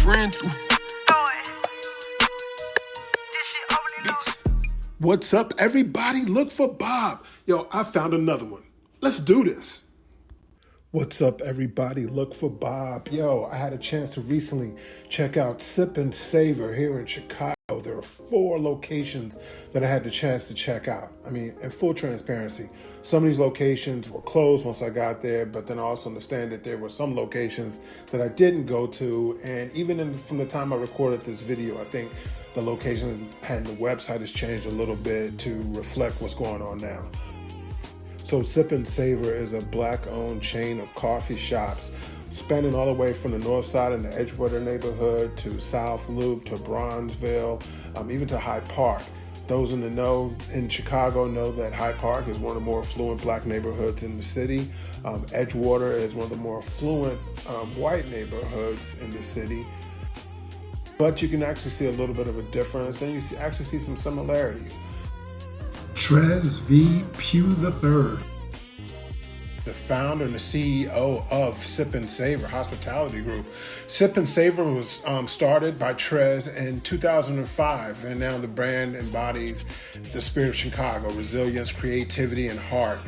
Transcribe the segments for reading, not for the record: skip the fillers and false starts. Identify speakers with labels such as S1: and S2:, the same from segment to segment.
S1: friend through.
S2: What's up, everybody? Look for Bob. Yo, I found another one. Let's do this. What's up, everybody? Look for Bob. Yo, I had a chance to recently check out Sip and Savor here in Chicago. There are 4 locations that I had the chance to check out. I mean, in full transparency, some of these locations were closed once I got there, but then I also understand that there were some locations that I didn't go to. And even from the time I recorded this video, I think the location and the website has changed a little bit to reflect what's going on now. So Sip and Savor is a Black-owned chain of coffee shops spanning all the way from the north side in the Edgewater neighborhood to South Loop to Bronzeville, even to Hyde Park. Those in the know in Chicago know that Hyde Park is one of the more affluent Black neighborhoods in the city. Edgewater is one of the more affluent white neighborhoods in the city. But you can actually see a little bit of a difference, and you actually see some similarities. Trez V. Pugh III, the founder and the CEO of Sip and Savor Hospitality Group. Sip and Savor was started by Trez in 2005, and now the brand embodies the spirit of Chicago: resilience, creativity, and heart.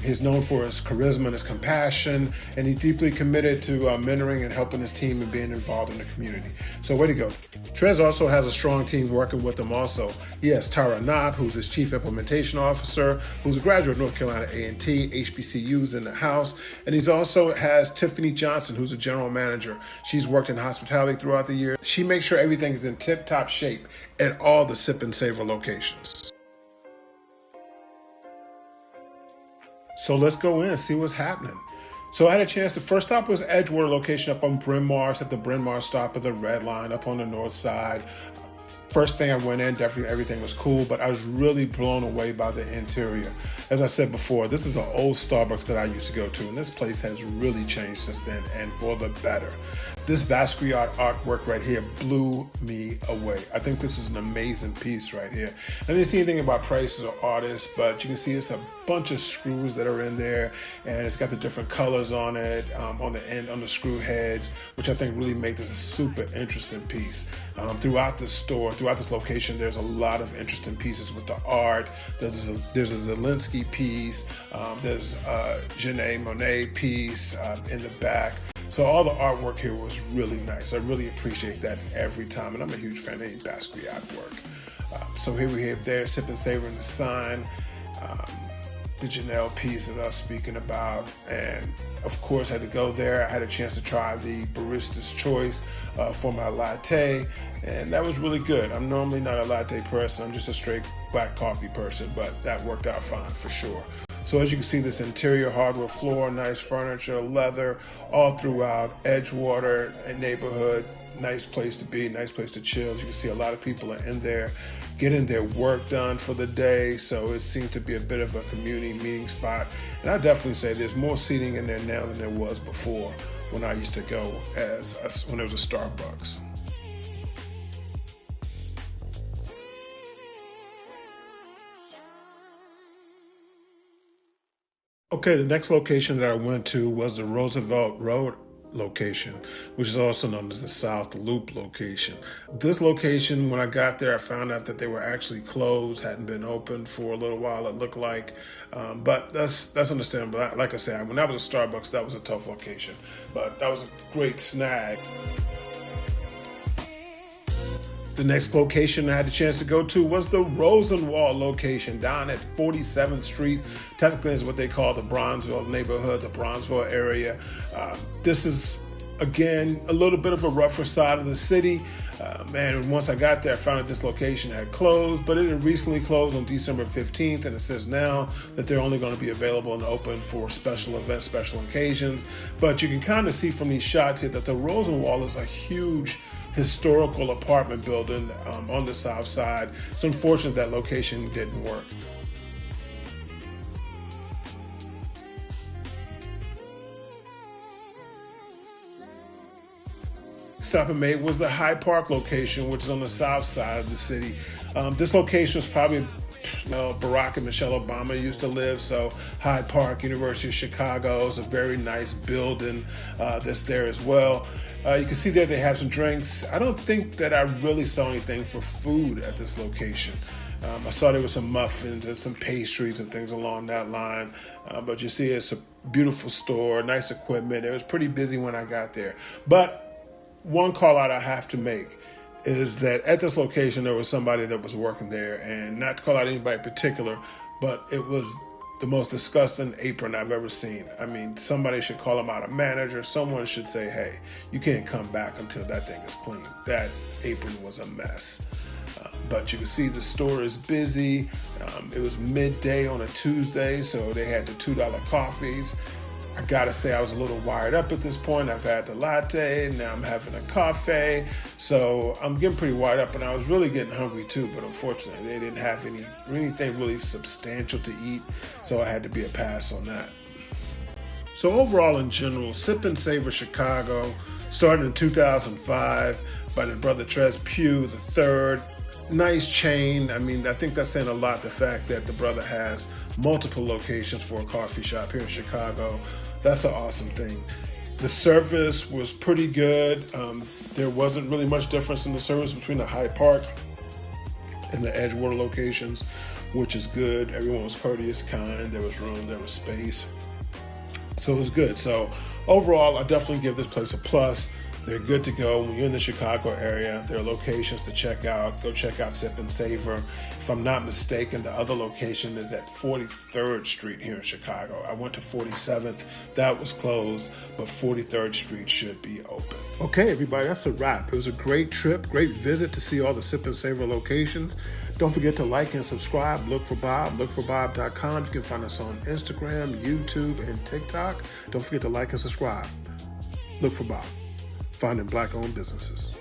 S2: He's known for his charisma and his compassion, and he's deeply committed to mentoring and helping his team and being involved in the community. So way to go. Trez also has a strong team working with him also. He has Tara Knopp, who's his Chief Implementation Officer, who's a graduate of North Carolina A&T, HBCUs in the house. And he also has Tiffany Johnson, who's a General Manager. She's worked in hospitality throughout the year. She makes sure everything is in tip-top shape at all the Sip and Savor locations. So let's go in and see what's happening. So I had a chance. The first stop was Edgewater location up on Bryn Mawr, at the Bryn Mawr stop of the Red Line up on the north side. First thing I went in, definitely everything was cool, but I was really blown away by the interior. As I said before, this is an old Starbucks that I used to go to, and this place has really changed since then, and for the better. This Basquiat artwork right here blew me away. I think this is an amazing piece right here. I didn't see anything about prices or artists, but you can see it's a bunch of screws that are in there, and it's got the different colors on it, on the end, on the screw heads, which I think really make this a super interesting piece. Throughout the store, throughout this location, there's a lot of interesting pieces with the art. There's a Zelensky piece, there's a Janae Monet piece in the back. So all the artwork here was really nice. I really appreciate that every time, and I'm a huge fan of any Basquiat work. So here we have there, Sip and Savor in the sign, the Janelle piece that I was speaking about, and of course had to go there. I had a chance to try the Barista's Choice for my latte, and that was really good. I'm normally not a latte person, I'm just a straight black coffee person, but that worked out fine for sure. So as you can see, this interior hardwood floor, nice furniture, leather, all throughout Edgewater and neighborhood. Nice place to be, nice place to chill. As you can see, a lot of people are in there getting their work done for the day. So it seems to be a bit of a community meeting spot. And I definitely say there's more seating in there now than there was before when I used to go when it was a Starbucks. Okay, the next location that I went to was the Roosevelt Road location, which is also known as the South Loop location. This location, when I got there, I found out that they were actually closed, hadn't been open for a little while, it looked like. But that's understandable. Like I said, when I was at Starbucks, that was a tough location, but that was a great snag. The next location I had a chance to go to was the Rosenwald location down at 47th Street. Technically is what they call the Bronzeville neighborhood, the Bronzeville area. This is, again, a little bit of a rougher side of the city. And once I got there, I found that this location had closed, but it had recently closed on December 15th, and it says now that they're only going to be available and open for special events, special occasions. But you can kind of see from these shots here that the Rosenwald is a huge historical apartment building on the south side. It's unfortunate that location didn't work. Stop I made was the Hyde Park location, which is on the south side of the city. This location is probably Barack and Michelle Obama used to live. So Hyde Park, University of Chicago is a very nice building that's there as well. You can see there they have some drinks. I don't think that I really saw anything for food at this location. I saw there were some muffins and some pastries and things along that line. But you see it's a beautiful store, nice equipment. It was pretty busy when I got there. But one call out I have to make is that at this location there was somebody that was working there, and not to call out anybody in particular, but it was the most disgusting apron I've ever seen. I mean, somebody should call them out, a manager. Someone should say, hey, you can't come back until that thing is clean. That apron was a mess. But you can see the store is busy. It was midday on a Tuesday, so they had the $2 coffees. I gotta say I was a little wired up at this point. I've had the latte, now I'm having a coffee. So I'm getting pretty wired up, and I was really getting hungry too, but unfortunately they didn't have anything really substantial to eat, so I had to be a pass on that. So overall in general, Sip and Savor Chicago started in 2005 by the brother Tres Pugh III. Nice chain. I mean, I think that's saying a lot, the fact that the brother has multiple locations for a coffee shop here in Chicago. That's an awesome thing. The service was pretty good. There wasn't really much difference in the service between the Hyde Park and the Edgewater locations, which is good. Everyone was courteous, kind. There was room, there was space. So it was good. So overall, I definitely give this place a plus. They're good to go when you're in the Chicago area. There are locations to check out. Go check out Sip and Savor. If I'm not mistaken, the other location is at 43rd Street here in Chicago. I went to 47th. That was closed, but 43rd Street should be open. Okay, everybody, that's a wrap. It was a great trip, great visit to see all the Sip and Savor locations. Don't forget to like and subscribe. Look for Bob, lookforbob.com. You can find us on Instagram, YouTube, and TikTok. Don't forget to like and subscribe. Look for Bob. Finding Black-owned businesses.